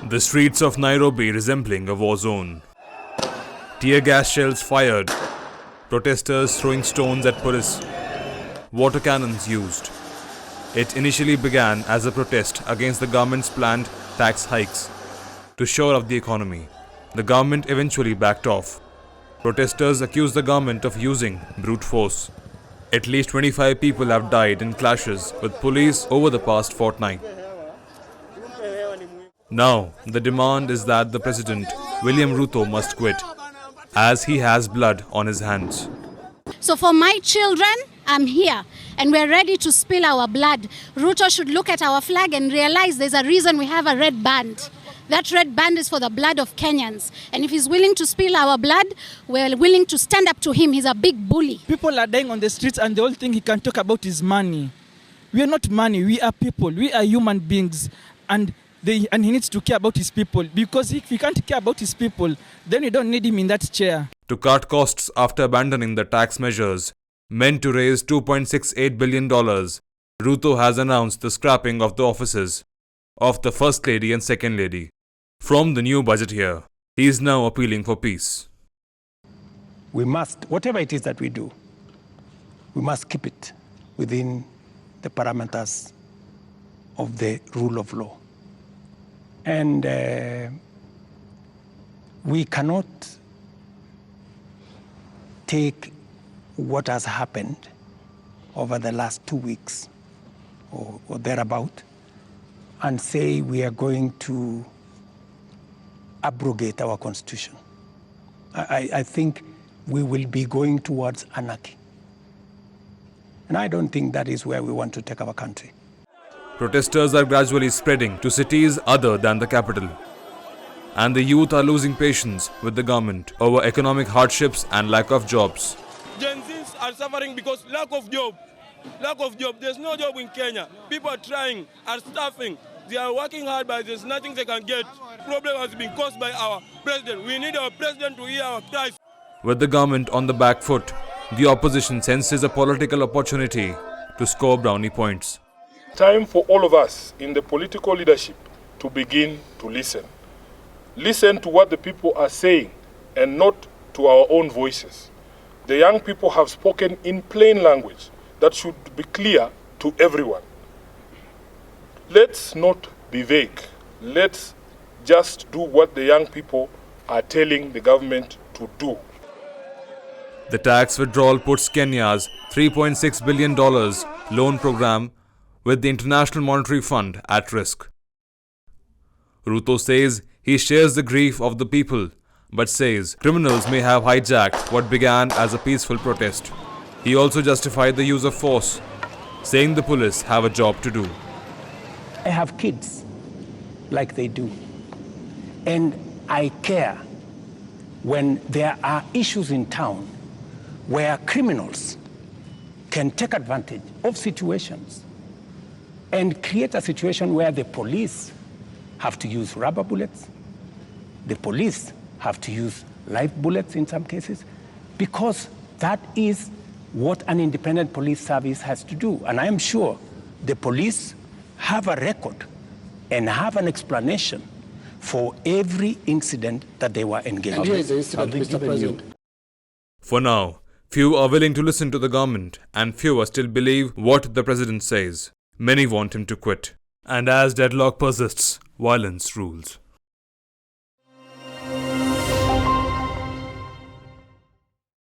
The streets of Nairobi resembling a war zone. Tear gas shells fired, protesters throwing stones at police, water cannons used. It initially began as a protest against the government's planned tax hikes to shore up the economy. The government eventually backed off. Protesters accused the government of using brute force. At least 25 people have died in clashes with police over the past fortnight. Now, the demand is that the President William Ruto must quit, as he has blood on his hands. So for my children, I'm here and we're ready to spill our blood. Ruto should look at our flag and realize there's a reason we have a red band. That red band is for the blood of Kenyans. And if he's willing to spill our blood, we're willing to stand up to him. He's a big bully. People are dying on the streets and the only thing he can talk about is money. We are not money, we are people. We are human beings. And he needs to care about his people. Because if he can't care about his people, then we don't need him in that chair. To cut costs after abandoning the tax measures meant to raise $2.68 billion, Ruto has announced the scrapping of the offices of the First Lady and Second Lady. From the new budget here, he is now appealing for peace. We must, whatever it is that we do, we must keep it within the parameters of the rule of law. And we cannot take what has happened over the last 2 weeks or thereabout and say we are going to abrogate our constitution. I think we will be going towards anarchy. And I don't think that is where we want to take our country. Protesters are gradually spreading to cities other than the capital. And the youth are losing patience with the government over economic hardships and lack of jobs. Gen Zs are suffering because lack of job. Lack of job. There's no job in Kenya. People are trying, are starving. They are working hard, but there's nothing they can get. Problem has been caused by our president. We need our president to hear our cries. With the government on the back foot, the opposition senses a political opportunity to score brownie points. Time for all of us in the political leadership to begin to listen. Listen to what the people are saying and not to our own voices. The young people have spoken in plain language that should be clear to everyone. Let's not be vague. Let's just do what the young people are telling the government to do. The tax withdrawal puts Kenya's $3.6 billion loan program with the International Monetary Fund at risk. Ruto says he shares the grief of the people, but says criminals may have hijacked what began as a peaceful protest. He also justified the use of force, saying the police have a job to do. I have kids like they do. And I care when there are issues in town where criminals can take advantage of situations and create a situation where the police have to use rubber bullets, the police have to use live bullets in some cases, because that is what an independent police service has to do. And I am sure the police have a record and have an explanation for every incident that they were engaged in. And here is the incident, Mr. President. For now, few are willing to listen to the government and fewer still believe what the president says. Many want him to quit. And as deadlock persists, violence rules.